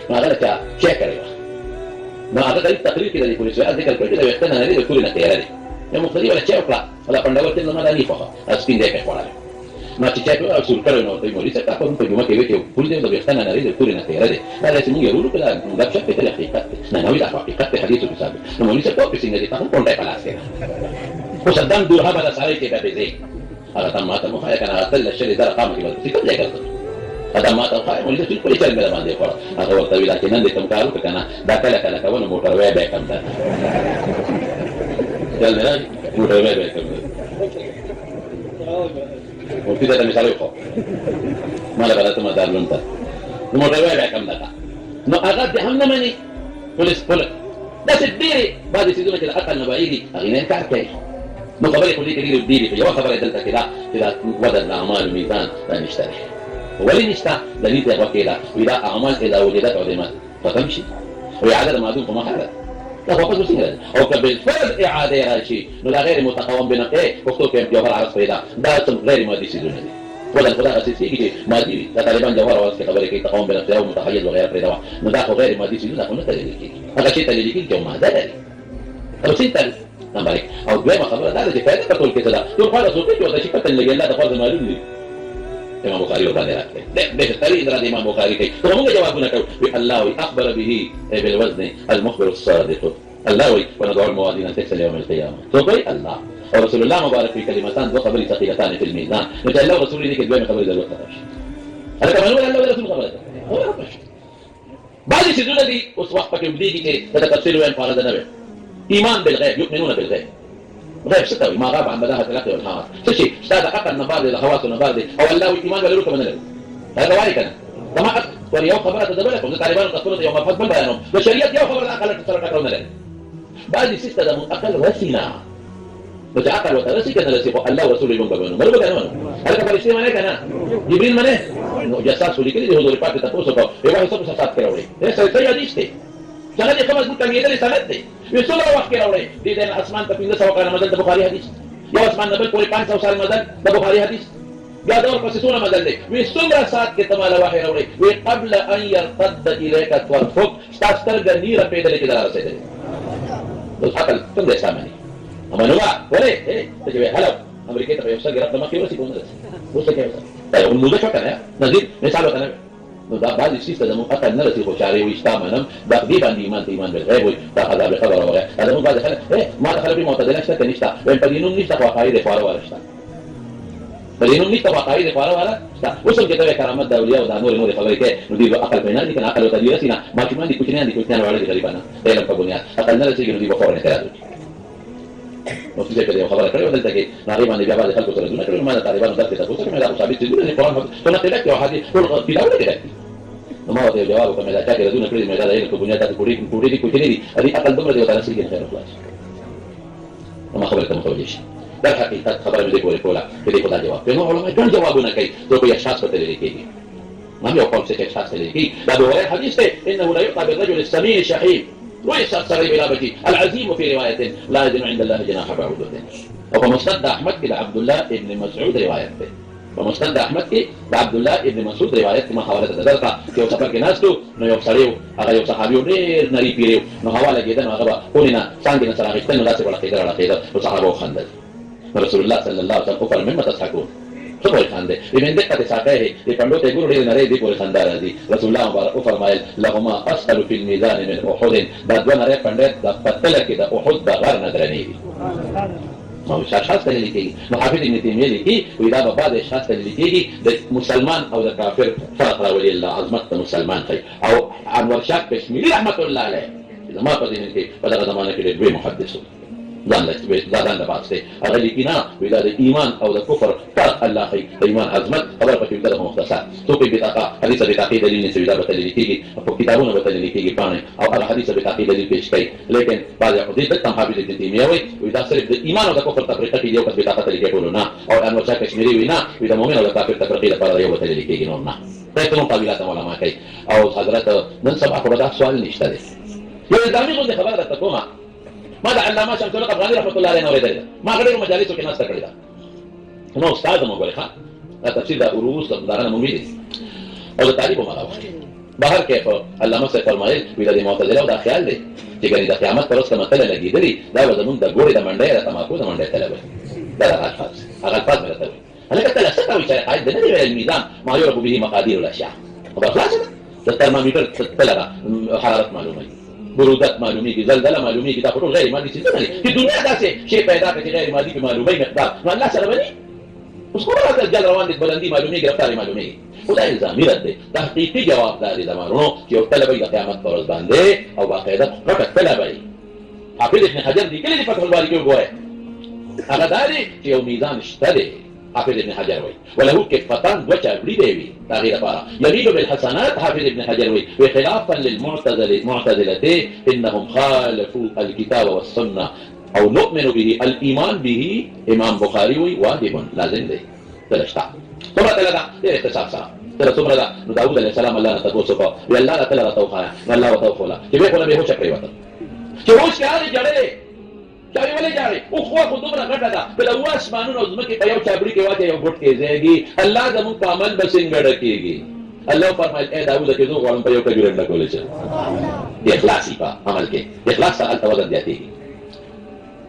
S1: ما غلط شاكر ما هذا التقرير كده لكل سؤال ذكر كده ويختنا نريد كل نتيرة يا مختلف ولا شاكر ولا بندوت إنه ما داني فخا أسبين ذاك حوالي ما تشاكر أو سلكر إنه طيب وليس تأخذ في جمعة كبيرة كل ده ويختنا نريد كل نتيرة لا لازم يقولوا كده لا شك في الحقيقة نحن نريد حقيقة حديث الكتاب لما وليس توقف سنة تأخذ كل ده فلاسفة وصدام دور هذا سعيد كده بزين هذا تم هذا مخايا كان أقل الشيء ده رقم كده في كل ذلك هذا ما تنفع وليس في كل شيء من ما عنده فرق هذا هو الطويل لكن عندكم كارو كان ده كلا كونه موتور ويا بكم ده قال لي موتور ويا بكم وفي ده مثال يخو ما له بلاد ما دار لونتا موتور ويا بكم ده نو هغه د هم نه مني پولیس پوله داسې ډېرې بعضې څیزونه چې د عقل نه بعیدي هغې نه انکار کوي. نو خبرې خو دې کې ډېرې ډېرې خو یوه خبره یې دلته کې ده چې دا وزن د اعمالو میزان دا نشته دی. ولې نشته؟ دلیل ته یې غوږ کېده وایي دا اعمال اذا وجدت عدمت ختم شي وایي عدد معدوم په محله دا خو قصد څنګه ده او که بالفرض اعاده یې راشي نو دا غیر متقوم بنقې پښتو کې یو بل عرض پیدا دا غیر مادي څیزونه دي. وزن خو دا اساسي کې مادي وي. دا طالبان جوهر اواز کې خبرې کوي تقوم بنقې او متحيز وغیره پرې دا نو دا خو غیر مادي څیزونه خو نه تللی کېږي. هغه شی تللی کېږي چې ماده لري او څه تل نمبر او دویمه خبره دا ده چې فایده په ټول کې څه ده ټول خواله څوک چې ورته شي کتل لګي الله د خپل معلوم دي. امام بخاري ورته راغلی ده ترې در امام بخاري کوي ته موږ جوابونه کوو الله اخبر به بالوزن المخبر الصادق الله وي ونضع الموازين القسط ليوم القيامه توقي الله ورسول الله مبارك في كلمتان دو خبري ثقيلتان في الميزان نجعل الله رسول لك دوين خبري ذلك هذا كمان هو الله رسول خبرته هو ربش بعض الشيء دي اوس وقت کې بديږي چې دا تفسیر وین فارغ نه وي. ایمان بالغیب یؤمنون بالغیب غیب څه ته ما غاب عن بداهه الاخر والحواس څه شي استاد عقل نه بعد الحواس نه بعد او الله ایمان ولا لكم من هذا واري كان كما وريو خبرت دبلكم ده طالبان تصورت يوم الفضل بيانهم بشريات يوم خبر الاقل تسرق كون له بعد سته ده اقل وسيله بس عقل وترسي كان لسيق الله ورسوله يوم بينهم ما بقى انا هذا كبر شيء ما كان جبريل منه جساس ولي كده حضور پاک ته پوسو کو یو واحد سب سات کړوړي ایسه څه یادیش ته څنګه دې کومه څه کېدل سند دی یو څو وخت کړوړي دې د اسمان ته 1500 کال مدد د بخاری حدیث یو اسمان نه پورې 500 سال مدد د بخاری حدیث بیا دا ورپسې څونه مدد دی وی څومره سات کې تماله وحی راوړي وی قبل ان يرتد اليك طرفك استاستر غنيره پیدا کې دار رسېدل نو عقل څنګه سامنے اما نو ولې ته چې هلو امریکا ته یو څه ګرځم ما کې ورسې کوم څه څه کوي دا یو موږ څه کنه نظیر مثال وکړه نو دا بعض شي څه د مو عقل نه رسې خو چاري وي استامنم دا دې باندې ایمان بالغیب وي دا عذاب خبر اوره دا مو بعد خلک ما خلک معتدله شته نشته وین په دینوم نشته خو قاعده فواره ورشته په دینوم نشته خو قاعده فواره ورشته اوس هم کته کرامت د اولیاء او د نور خبرې کې نو دې عقل په نه دي کنه عقل او تدبیر سینا ما چې باندې کوچنیان وړل دي غریبانه دې په بنیاد عقل نه رسې نو دې په فوره نه راځي نو څه دې په خبره کړو دلته کې ناری باندې بیا بعد خلکو سره دونه کړو ما د طالبانو درته تاسو ته مې دا ثابت دي د قرآن په نه تلک او حدیث ټول پیلاوړي دي نو ما ته جواب کوم دا چې دونه کړی مې دا یې په بنیاد ته کوړي دي کوچنی دي دې عقل دومره دی تاسو کې خیر خلاص ما خبره ته متوجه شي دا حقیقت خبره دې کوله دې خدای جواب نو علماء ټول جوابونه کوي ته په اشخاص په تللی کېږي ما یو قول څه اشخاص تللی کېږي دا به حدیث ته انه لا يقع بالرجل السمين الشحيح ويستر بلابته العزيم في روايه لا يزن عند الله جناح بعوضه او مستند احمد الى عبد الله ابن مسعود روايته ومستند احمد کې عبد الله ابن مسعود روایت ما حواله ده درته یو سفر کې ناستو نو یو سړیو هغه یو صحابي ډېر نری پیریو نو حواله کېده نو هغه پونینا څنګه نه سره غشتنه داسې ولا کېده او صحابه خندل رسول الله صلی الله علیه وسلم فرمایي مما تضحكون څه کوي خنده من دقت ساقيه دې پندو ته ګورو ډېر نری دې پورې خندا راځي رسول الله مبارک فرمایل لهما اسهل في الميزان من احد دا دوه نری پندې د پتل کې د احد د غر نه درنی نو اشخاص ته لیکي نو حافظ ابن تیمیه لیکي وی دا به بعد اشخاص ته لیکي د مسلمان او د کافر فرق راولي الله عظمت مسلمان کوي او انور شاه کشمیری رحمت الله علیه زما په دې کې په دغه زمانه کې ډېر محدث ځان له باسته هغه لیکي نه وی دا د ایمان او د کفر فرق الله کوي د ایمان عظمت خبره په دې مختصر تو په بتاقه حدیث بتاقه دلیل نه سوي دا به لیکي په کتابونو به لیکي باندې او هغه حدیث بتاقه دلیل پیش کوي لیکن بعض حدیث ته حافظ ابن تیمیه وی دا صرف د ایمان او د کفر تفریقه کې یو کس بتاقه لیکي ټول نه او انور شاه کشمیری وی نه وی د مؤمن او د کافر تفریقه لپاره یو به لیکي نور نه دا ټول قابلیت علماء کوي او حضرت نن سبا په دا سوال نشته دی یو ځامي غو خبره ده کومه ما د علامه شمس الحق افغاني رحمت الله علیه اوریدل ما غړي مجالسو کې ناست کړی دا نو استاد مو غوړي ښا دا تفسیر د اروس دغه مو ویلي او د طالب مو راوړي بهر کې په علامه سے فرمایل وی د معتزله او د خیال دی چې ګری د قیامت پر اوسه مطلب لګیدلی دا به زمونږ د ګوري د منډه د تماکو د منډه طلب دا هغه فاز مرته هلکه تل څه کوي چې قاعده نه دی الميزان ما يعرف به مقادير الاشياء خلاص د ترمامیټر تلګه حرارت معلومه برودت معلومی کی زلزلہ معلومی کی دا ټول غیر مادي څه نه دي چې دنیا داسې شی پیدا کړي غیر مادي په معلومي مقدار نو الله سره بني اوس خبره ده جل روان دي بلندي معلومي گرفتاری معلومي خدای الزامي رد تحقیقي جواب داري زمانو چې یو طلبه د قیامت پر ورځ باندې او باقاعده پروت طلبه حافظ ابن حجر دي کله په فتح الباری کې وګوره هغه داري چې یو میزان شته دي حافظ ابن حجر وي وله كفتان دوچا بری دی تغیر پارا يميل بالحسنات حافظ ابن حجر وي وخلافا للمعتزلة انهم خالفوا الكتاب والسنه او نؤمن به الايمان به امام بخاري وي واجب لازم دی تلشتا ثم تلدا اختصاص تر څومره دا نو داوود علیه السلام الله تعالی تاسو کو وی الله تعالی توخا الله توخلا چې به کوله به هوښ کړی وته چې هوښ کړی جړلې چاري ولې جاري او خو دومره غټه ده په لو اسمانونو زمکه په یو چابړي کې واچي یو ګټ کې ځایږي الله زموږ په عمل بسنګړه کېږي الله فرمایي اے داوود کې دوه غوړم په یو کجورې نه کولې چې اخلاصي په عمل کې اخلاص سره توازن دیاتېږي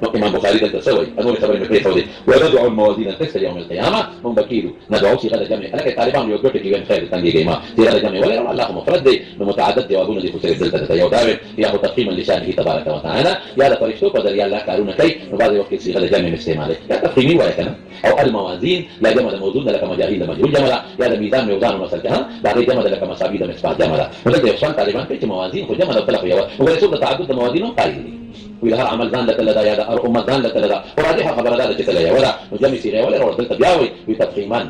S1: امام بخاري دلته سوي انو خبرې مې پرې خو دي وندعو الموازين القسط يوم القيامه هم بكيلو ندعو صيغه جمع لكن طالبان یو ګټه کې خیر څنګه ما صيغه جمع ولا الله مفرد دي متعدد جوابونه دي خو دلته یو دا یا تقييما لشانه تبارك وتعالى یا د فرشتو په ذریعہ الله کارونه کوي نو بعض وخت صيغه جمع استعماله یا تقييمي ولا کنه او الموازين لا جمع موجود لك مجاهيل مجهول جمع یا د ميزان موزان مثلا ها دا جمع لك مساوي د مصباح جمع ولکه یو څان طالبان په موازين خو جمع د طرف یو ورسول تعدد موازين قائل وإذا عمل ذان لك لدى يا أو أمة ذان لك لدى وراجعها خبر ذا لك لدى ولا مجمع سيغي ولا رورد التبياوي وتفخيمان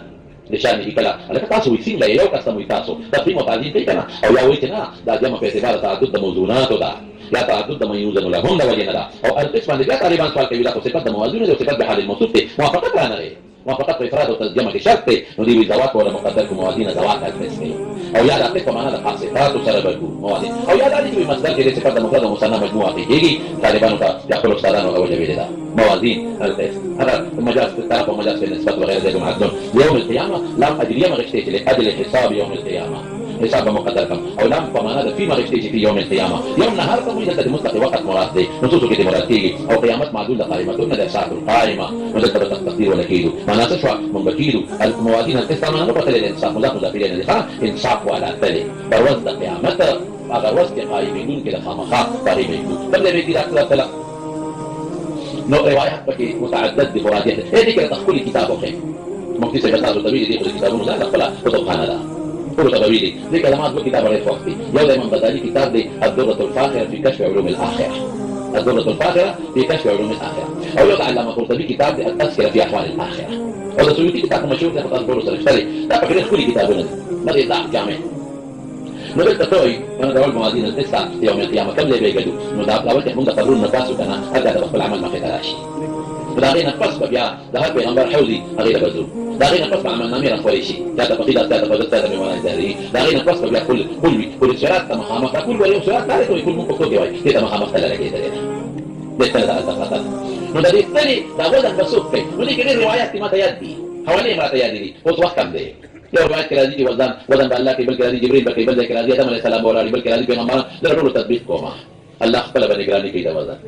S1: لشانه كلا على تاسو ويسين لا يو كاستمو تاسو تفخيم وتعديل كينا أو يا ويتنا دا جمع في اعتبار تعدد موزونات دا يا تعدد ما يوزن لهم دا وجهنا دا أو القسم اللي جاء تقريبا سؤال كيولا صفات موازونة وصفات بحال الموصوف موافقة لنا غير موافقات إفراد وترجمة شرط ندير زواج ولا مقدركم موازين زواج القسمين او یا دا قسم معنا د خاصات سره بګو موازين او یا دا چې مصدر کې صفات د مفرد مثنى مجموعه کېږي طالبانو ته یا خپل استادانو او جوړې ده موازين القسم هذا مجاز في الطرف ومجاز في النسبه وغير ذلك معدل يوم القيامه لم اجريه ما غشتي لاجل حساب يوم القيامه حساب مقدر كم او لم فمعنى في ما غشتي في يوم القيامه يوم نهار ته اذا مطلق وقت مراد دي نصوص کې مراد کېږي او قیامت معدول قائمه د ساعه القائمه وذكر التقدير ولا كيدو معناه شو من بكيدو الموازين القسم انا بقول الانصاف مضاف مضافين الى انصاف ولا تلي بروز د قیامت اگر وس کې قائمون کې د خامخا قائمون تبدا به دې اخلاق نو روایت پکې متعدد دي مرادات دې کې تخولي کتاب وخت مفتي سيد تاسو ته ویلي دي په کتابونو ځای خپل کتابخانه ده ټول تبویلي دې کلمات په کتاب راځي وخت یو د امام غزالي کتاب دی الدرة الفاخرة في كشف علوم الآخرة الدرة الفاخرة في كشف علوم الآخرة او یو د علامه قرطبي کتاب دی التذكرة في احوال الآخرة او د سيوطي کتاب مشهور دی په تاسو ورسره اشتري دا په ټول کتابونه دي دا جامع نو دلته توي انا دا الموازين القسط يوم القيامه كم لي بيجدو نو دا اول ته موږ قبرون نتاسو کنه هغه د خپل عمل مخه تراشي دا غينا پس بیا د هر پیغمبر حوزي هغه بزو دا غينا پس عمل نامه راخوري شي دا د فقيده دا د فضل دا میوانه داري دا غينا پس بیا كل شرات مخامخ كل ولي شرات ثالث ويكون ممكن توګي وای دې مخامخ ته لګي دا دته دا خطر نو د دې ثاني دا وزن بسوق کوي نو دې کې روایت ما ته یاد دي حواله ما ته یاد دي اوس وخت کم دی یو روایت کې راځي چې وزن الله کې بلکې راځي جبريل بلکې بل کې راځي آدم عليه السلام ولاړ بلکې راځي پیغمبر دا ټول تطبیق کوما الله خپل باندې ګرانی کوي دا وزن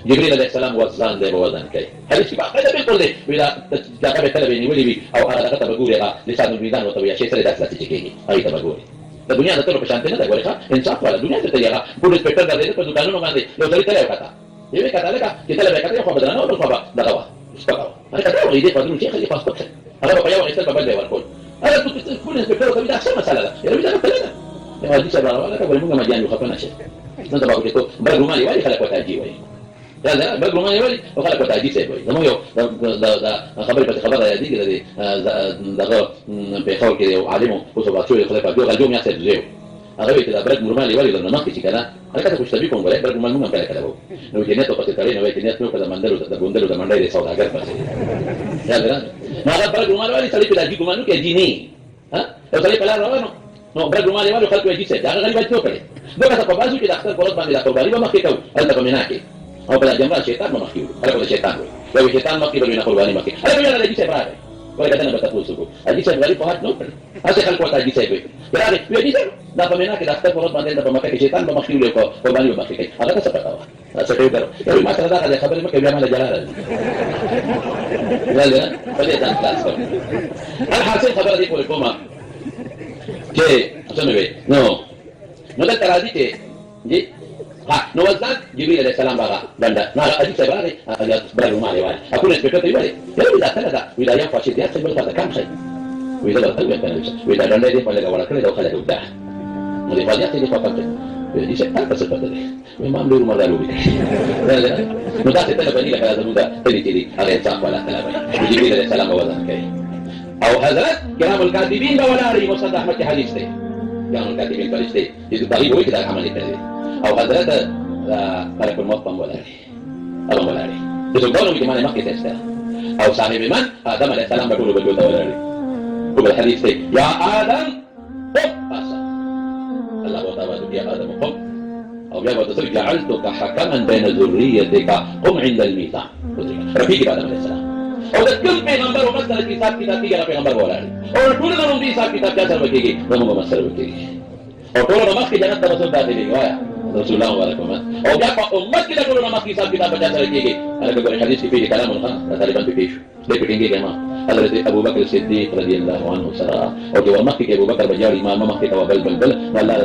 S1: جبريل عليه السلام وزن دی وزن کوي حدیث کې باقاعده بالکل دی ویلا دا به کله به نیولې وي او هغه ته بګوري لسان الميزان وتوي شي سره داسې کېږي اې ته بګوري د دنیا د ټولو په شان نه دا ګوري ښه انصاف والا دنیا ته تیاره پولیس انسپکټر درته په دکانونو باندې یو ځای ته وکړه یوه کته لکه چې تل به کته خو بدلنه او خو دغه وا سپکاو هغه ته وړي دې په دې چې خلي پاسپورت هغه په یو ایستل په بل دی ورکول هغه ټول انسپکټر کوي دا څه مسله ده یوه دا څه ده دا دې چې راواله کوي موږ ما جانو خپل نشه نو دا به ته بل رومالي والی خلک وته جی وای لا بل رومالي والی او خلک وته جی سي وای نو یو دا خبره په خبره یادې کې دا په خور کې یو عالم او څو بچو خلک په یو غوښمه سره دیو هغه ته دا برګ رومالي والی نو مخکې چې کنه هغه ته خوشتبي کوم ولا برګ رومال موږ کله کله وو نو جنته په تړې نو جنته نو کله مندلو ته ګوندلو ته منډای سوداګر پاتې یا درا نو هغه برګ رومال والی سړي په دې ګمانو کې دي نه ها یو سړي په لار روانو نو برګ رومال والی خلک وایي چې دا غریب بچو کړي دغه ته په بازو کې د اختر پروت باندې د قرباني به مخکې کوي هلته په مینا کې او په جمعه شیطان به مخکې وي هغه شیطان وي یو شیطان مخکې به نه قرباني مخکې هغه بیا د دې څخه راځي وای کله به تاسو کو اځي چې غریب په هات نو کړي هغه خلک ورته اځي چې وي راځي وي دې دا په مینا کې د اختر پروت باندې د مکه کې شیطان به مخکې وي په قرباني به مخکې کوي هغه څه پتا و څه کوي درو یو ما سره دا خبره مکه بیا مله جلال لا لا فدې ځان تاسو الحاصل خبره دې کومه چې څه وي نو دا راځي چې دي نو وزن جبريل عليه السلام بقى بندا ما ادي سباري اجا برو ما لي اكون اسبكت يبالي يلا ثلاثه ولا ينفع شيء يحصل بالفضل كم شيء وإذا لا تلوي وإذا لا ندي فلا ولا كل ده خلاه وده مدي فاضي يحصل فقط dice tanta se perde memang di rumah dalu muda se tala bani la muda tadi ada tak wala tala bani jibril alayhi salam wa zakai au hazrat kiram al-katibin wala ri musad ahmad hadis deh yang al-katibin farishte itu tadi boleh kita amal itu au hazrat para المطعم ولا ri Allah wala ri itu kalau di mana mak kita istilah au sahib man adam alayhi salam berdoa wala ri وبالحديث يا آدم قم أسا الله تعالى يا آدم قم أو يا آدم جعلتك حكما بين ذريتك قم عند الميزان رفيق آدم عليه السلام أو تذكر پیغمبر ومثل الكتاب كتاب كي پیغمبر ولا اور ټول نو دې حساب کتاب چا سره وکيږي نو مسله وکيږي او ټول نو مخکې جنت ته رسول داخلي وایا رسول الله عليكم او بیا په امت کې ټول نو مخکې حساب کتاب چا سره وکيږي هغه په حدیث کې په کلام الخان طالبان په پیښ دې پټینګي جما حضرت ابو بکر الصدیق رضی الله عنه سره او چې ورمخکې ابو بکر بجاری امام مخکې ته بل والله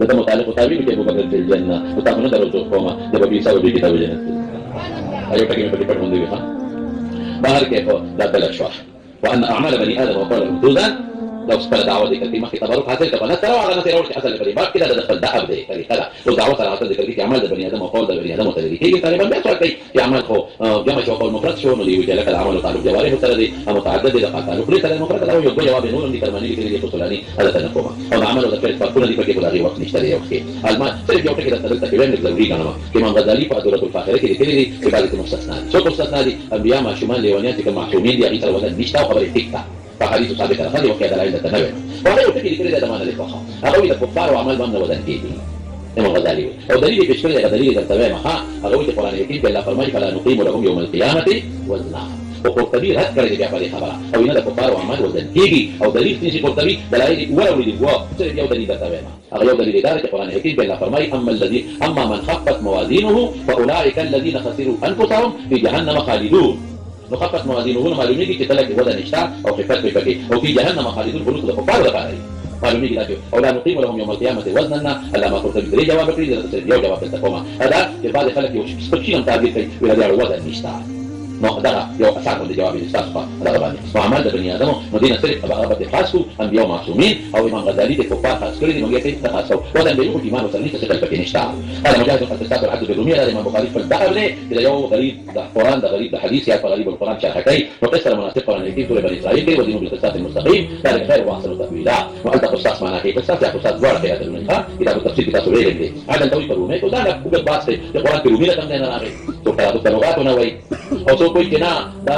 S1: دته متعلق تعبیر کې ابو بکر په جنت او تاسو نه درو کومه د بي ساو دې کتاب جنت ايو ټکی په پټ باندې ښه بهر کې په دبل شوه وان اعمال بني ادم وقال ممتازا لو سبل دعوه دي كلمه في تبرك حاصل تبقى ترى على ناس يروح حصل في بعد كده دخل دعوه دي كده والدعوه على حصل ذكر اعمال بني ادم وقول بني ادم وتدريجي تقريبا بيحصل في اعمال هو جمع شو قول مفرد شو اللي يجي لك العمل تعلق جوارح وتردي متعدد اذا قال تعلق ليس المفرد له يبقى جواب نور دي كلمه اللي في فلاني هذا تنقوم او عمل ذكر فكل دي كده بلاغي وقت نشتري اوكي الماء سيرك يوم كده تدلت في بين الزوجي كما غزالي فادوره الفاخره كده كده في بالك المستثنى شو المستثنى دي انبياء مع شمال ليونيات كمعصومين دي عيسى الولد نشتا وخبر التكتا فحديث ثابت هذه وكذا لا يتنبه وهذا يفتكر كده ده معنى الفقه هذا إذا كفار وعمل بمن وذنبيه إمام غزالي ودليل في شكل دليل إذا تمام ها هذا القرآن الكريم قال فرمى فلا نقيم لهم يوم القيامة وزنا وقرطبي هذكر اللي بيعمل خبره او ينادى كفار وعمل وذنبيه او دليل في قرطبي دلائل ولو للجواب ترى يو دليل تمام هذا دليل ذلك القرآن الكريم قال فرمى اما من خفت موازينه فاولئك الذين خسروا انفسهم في جهنم خالدون نخفت موازينه معلومه کې تلک وزن نشتا او خفت پکې او في جهنم خالدون بلوغ الكفار لپاره معلومه کې راځي او لا نقيم لهم يوم القيامه وزنا الا ما قلت بدري جواب کړی دا یو جواب ته کومه هذا چې بعد خلک یو سپېشل تعبیر کوي ولا دا وزن نشتا نو دا یو اساس د جواب نشتا دا باندې معامل د بني ادم نو دینه صرف هغه خاصو انبياء معصومين او امام غزالي د کفار خاص کړی دی موږ ته خاصو وزن به یو ایمان وسلم څه څه پکې نشتا هذا مجاهد قد تستاذ العبد بالروميه هذا امام بخاري فالذهب له الى يوم غريب ده قران ده غريب ده حديث يا غريب القران شرح كي وقصر مناسق قران الكتاب سوره بني اسرائيل كي ودين بالقصاص المستقيم ذلك خير واحسن تاويلا وانت قصاص معناه كي قصاص يا قصاص ورا في هذا المنهج كتاب التفسير كتاب سوره الانجليزي هذا التوي فرومه تو ده وجد باسه القران الروميه كم ده راغي تو كتاب اللغات ونوي او سو کوئی کنا دا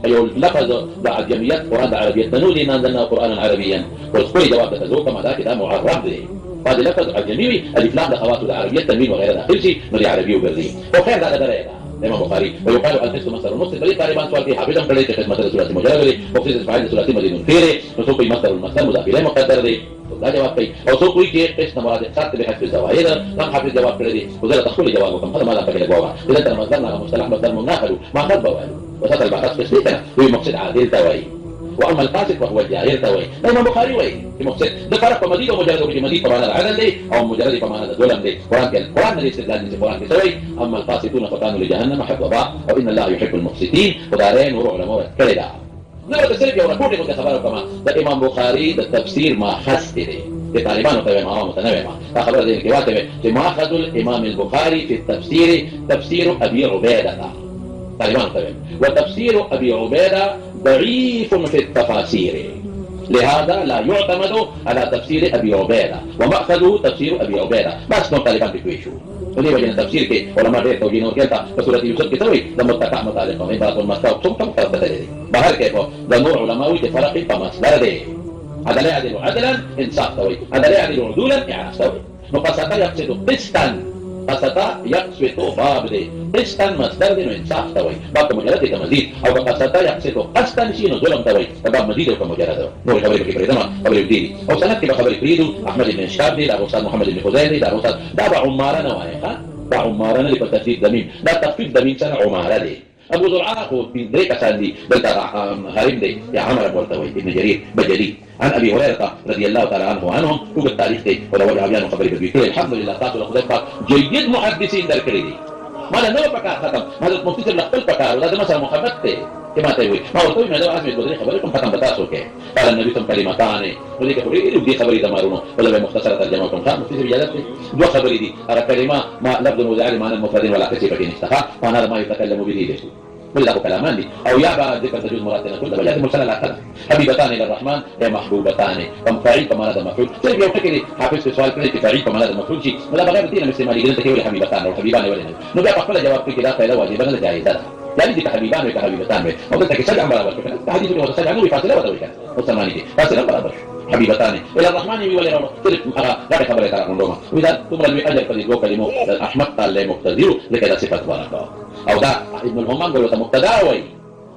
S1: یو لفظ د عجمیت قران د عربیت نو دي نازلنا قرانا عربيا والكل جواب تزوج كما ذاك ده معرب دي هذا لفظ عجمي الف لام اخواته العربيه تنوين وغيرها داخل شيء مري عربي وبري وخير هذا درجه امام البخاري ويقال القسم مصدر النص بل تقريبا سؤال في حافظا فليس خدمه ثلاثي مجرد وقصه فاعل ثلاثي مدين فيره وسوق مصدر المصدر مضاف اليه مقدر دي دا جواب کوي او څوک وایي چې قسم مراد خاص به حذف الزوائد لم حافظ جواب کړی وزاره تخول جواب وکم هذا ما لا فکر جواب اذا ترى مصدرنا مصطلح مصدر مناخل ما خد بوال وسط البحث بسيطه وهي مقصد عادل توي واما الفاسق فهو الجاهل توي الامام البخاري وي في مقصد ده فرق مديد ومجرد ومديد فمعنى العدل دي او مجرد فمعنى الظلم دي قران الاستدلال دي قران توي اما الفاسقون فكانوا لجهنم حطبا وان الله يحب المقسطين ودارين وروح علماء كذا نو د سلفي او رپورټ کو خبرو کما د امام بخاري د تفسیر ما خاص دي د طالبانو ته ما متنوع ما خبر دي کې واته چې ما اخذ الامام البخاري في التفسير تفسير ابي عبيده طالبان ته وتفسير ابي عبيده ضعيف في التفاسير لهذا لا يعتمد على تفسير ابي عبيده ومأخذه تفسير ابي عبيده بس نو طالبان بيكويشو وليه وجه تفسير کې علماء ډېر توجيه نور کېتا په سورۃ یوسف کې توي د متقع متعلق او بعض المستوى ثم فرق دي بهر کې د نور علماوي د فرق په مسله دي عدل يعدل عدلا انصاف توي عدل يعدل عدولا اعراف توي نو قصدا يقصد قسطا قصدا يقصد باب دي قسطا مصدر دي نو انصاف توي باب مجرد تمزيد او قصدا يقصد قسطا شي نو ظلم توي باب مزيد او مجرد نو خبري کې فريدما خبري دي او سند کې خبري فريدو احمد بن شهاب دي دا استاد محمد بن خزيمه دا استاد دا عمارنا وايخه دا عمارنا اللي بتفسير دميم دا تخفيف دميم سنه عماره دي ابو زرعه هو في دريكه ساندي بلتا غريب دي يا عمر بولتوي ابن جرير بجلي عن ابي هريره رضي الله تعالى عنه وعنهم وقت تاريخ دي ولو وجه بيان خبري بالبيت الحمد لله تعالى خدای پاک جيد محدثين در کړی دي مالا نو پکار ختم حضرت مفتی صاحب خپل پکار دا د مسره محبت ته کې ماته وي ما ورته وی نه دا اسمه ګذري خبرې کوم ختم بتا سو کې قال النبي صلی الله علیه وسلم کلمتان ودي کې دې خبرې دمارونو ولا به مختصره ترجمه کوم خام مفتی صاحب اجازه دو خبرې دي اره کلمه ما لفظ وجعل معنى المفرد ولا كتيبه نستخا وانا ما يتكلم به له ولا كلامان دي او يا بعد ذكر تجوز مراتنا كل بل مرسل الاخر حبيبتان الى الرحمن يا محبوبتان كم فاعل كما هذا مفعول طيب لو فكري حافظ في سؤال كده فاعل كما هذا مفعول شيء ولا بغير دين استعمالي قلت كده حبيبتان وحبيبان ولا نو بقى قبل جواب كده فلا واجب ولا جائزه يعني دي حبيبان وحبيبتان وقلت لك سجع برابر كده حديث اللي هو سجع عنه فاصله ولا وكان وثمانيه دي فاصله برابر حبيبتان الى الرحمن ولا تلف لا خبر ترى عندهم واذا تمر باجر فليقول كلمه احمد قال مقتدر لكذا صفه بركه او ده ابن الهمام قالوا مقتداوي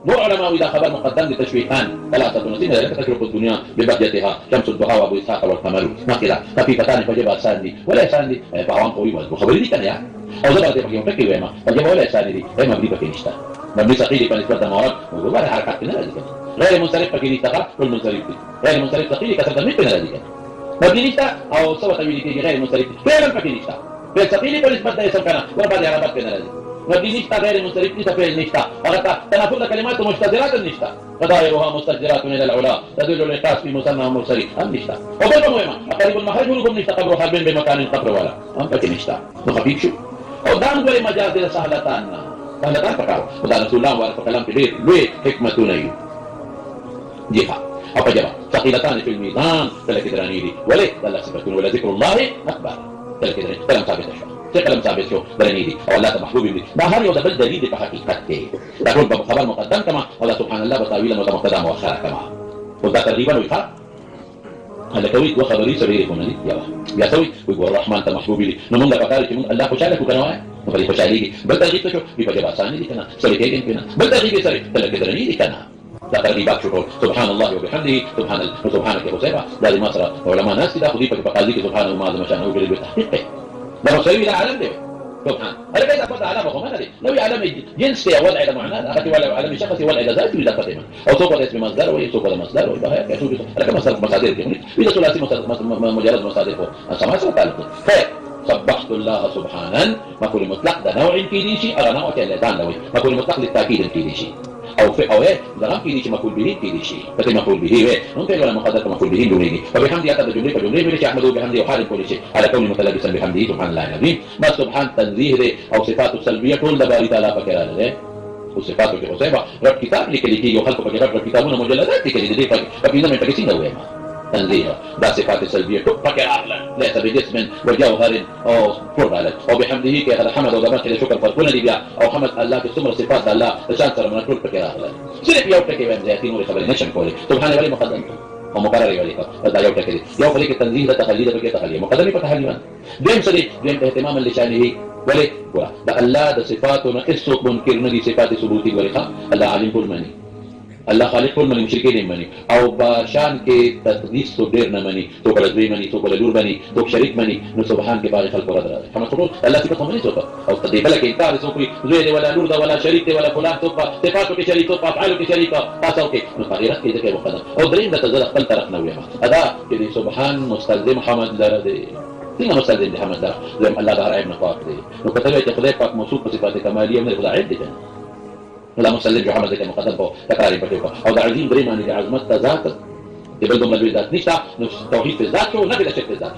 S1: مو علماء اذا خبر مقدم لتشويهان ثلاثه نسين ذلك تترك الدنيا ببهجتها شمس الضحى وابو اسحاق والقمر ما كده خفيفتان فجب ساندي ولا ساندي فعوان قوي وخبري دي كان يعني او زبر دي بقيم فكي وما فجب ولا ساندي دي ما بدي بكي نشتا مبني ثقيل فنسبه الموارد ولا حركات كده غير منصرف فكي نشتا كل منصرف غير منصرف ثقيل كسر من كده دي مبني نشتا او سوى تبيدي غير منصرف فعلا فكي نشتا في ثقيل فنسبه ده اسم كان ولا بعد عربات كده دي مبني نشتا غير منصرف نشتا فعل نشتا تنافر كلمات مستدرات النشتا فظاهرها مستدرات الى العلا تدل العقاس في مسمى مرسل ام نشتا وقلت مهمه اقرب المخرج ولكم نشتا قبر حرب بمكان قبر ولا ام فكي نشتا خفيف شو او دام ولي مجاز دي سهلتان سهلتان فكاو ودا رسول الله وعرف كلام كبير لوي حكمتوني جيها او جبا ثقيلتان في الميزان تلك دراني دي ولي لا صفتون ولا ذكر الله اكبر تلك دراني كلام ثابت شو كلام ثابت شو دراني دي او الله محبوب دي ما هل يوجد دليل في حقيقته تقول بخبر مقدم كما ولا سبحان الله وتاويلا وتمقدم مؤخرا كما وذا ترغيبا ويفا هذا كويت وخبري سبيل هنا يا سوي ويقول الرحمن محبوب لي نمون لك قال الله خشالك وكنواي وفري خشالي بل ترغيب شو بيبقى ثاني دي كنا سبيكين كنا بل ترغيب سري تلك دراني دي كنا لا ترغيبات شكر سبحان الله وبحمده سبحانك يا حسيبه لا لمصر علماء ناس كده خذيفك فقال لك سبحانه وما عظم شانه وجل بتحقيقه ده مسوي لا عالم ده سبحان انا بيت اخذ علامه ما ادري لو يعلم جنس وضع الى معناه اخذ ولا علم شخصي ولا الى ذات اذا قدم او سوق اسم مصدر ويسوق مصدر ويبقى هيك يشوف لكن مصادر اذا ثلاثي مجرد مصادر سمع سؤال سبحت الله سبحانا مفعول مطلق ده نوع في دي شيء على نوع كده ده نوع مفعول مطلق للتاكيد في دي شيء او في او ايه ده في دي شيء مفعول به في دي شيء فتي مفعول به ايه ممكن ولا مقدر مفعول به دوني فبحمدي اتى بجمله فجمله بلش احمده بحمده وحال كل شيء على كون متلبسا بحمده سبحان الله العظيم ما سبحان تنزيه ده او صفات السلبيه كل باري تعالى فكر له وصفاته في حسيبه رب كتاب لك اللي يجي يخلق رب كتابنا مجلدات لك اللي دي فكنا من تكسين دوما تنزيه ده صفات السلبيه فكر اعلى ليس بجسم وجوهر او فضل او بحمده كي هذا حمد ودمك شكر فكنا دي او حمد الله في سمر صفات الله عشان ترى من كل فكر اعلى سيرك يومك بين زيتين وخبر نشم كله سبحان الله مقدم ومقرر يوليك هذا يوم كده يوم خليك التنزيه ده تخليده بك تخليه مقدم فتحليما دين سري دين اهتماما لشانه ولي ده الله ده صفاتنا اسوق منكر ندي صفات ثبوتي ولقاء الله عالم كل مني الله خالق كل من مشركين مني او بشان کې تقديس تو ډیر نه مني تو بل دوی مني تو بل لور مني تو شریک مني نو سبحان کې باغ خلق ورته هم ټول الله صفات مني تو او تدې بل کې انکار سو کوي زوی دی ولا لور دا ولا شریک دی ولا فلان تو صفاتو کې شریک تو افعالو کې شریک تاسو کې نو غیرت کې ځکه مقدم او دریم د تزل خپل طرف نه وي ادا کې سبحان مستلزم محمد لره دی څنګه مستلزم محمد لره زم الله ده ابن پاک دی نو کته چې خدای پاک موصوف په صفات کمالیه نه خدای دی لا مسلم محمد ذكر مقدم هو تكراري بتوقع او ده عظيم بريمان اللي عظمت ذات يبقى ضمن الذات نشتا توحيد في الذات ونفي الشرك في الذات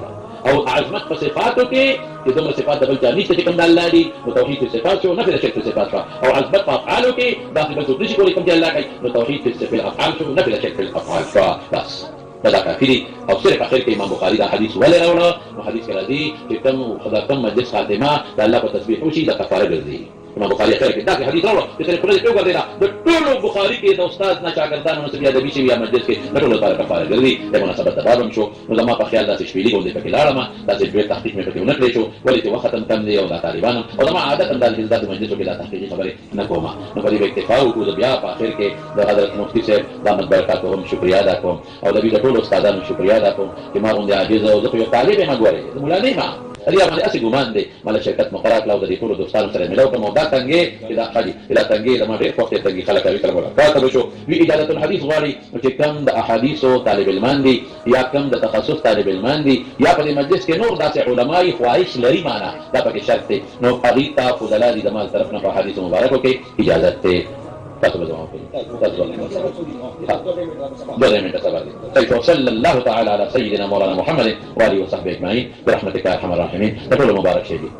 S1: او عظمت صفاته كي ضمن صفات ده بالجانب تكم الله دي وتوحيد في الصفات ونفي الشرك في الصفات او عظمت افعاله كي داخل بس بنشي كل كم الله كي وتوحيد في الافعال ونفي الشرك في الافعال فبس هذا كافي او سرق اخر كي امام بخاري ده حديث ولا روى وحديث كذي تم وخذ تم مجلس خاتمه الله بتسبيح وشي ده كفاره جزي امام بخاري خیر کې دا حدیث راوړل چې په دې ټوګه دی دا د ټولو بخاري کې د استاد نه شاګردانو سره بیا د بي سي بیا مجلس کې د ټولو لپاره کفاره ګرځي د مناسبت تبادل شو نو زما په خیال داسې شپېلې غونډې پکې لاړم داسې ډېر تحقیق مې پکې ونه کړی شو ولې چې وخت کم دی او دا طالبانو او زما عادت انداز کې د مجلس کې لا تحقیقي خبرې نه کوم نو په دې اکتفا وکړو بیا په اخر کې د حضرت مفتی صاحب دامت برکات هم شکریا ادا کوم او د ټولو استادانو شکریا ادا کوم چې ما غونډه عاجز او زه په طالب ما ګورې مولا نه ما هذه باندې اسې ګمان دی مله شرکت مقررات لا د دې ټولو دوستانو سره ملو کوم دا تنګي دا خالي دا تنګي د ما ډېر وخت تنګي خلک کوي کله ملاقات وشو وی اجازه الحديث غواړي چې کم د احادیثو طالب علمان دي یا کم د تخصص طالب علمان دي یا په مجلس کې نور داسې علماي خواهش لري معنا دا پکې شرط دی نو اغیتا فضلا دي د مال طرف نه په حدیث مبارکو کې اجازه ته تاسو به جواب كيف وصلى الله تعالى على سيدنا مولانا محمد وآله وصحبه أجمعين برحمتك يا أرحم الراحمين. نقول مبارك شيخي.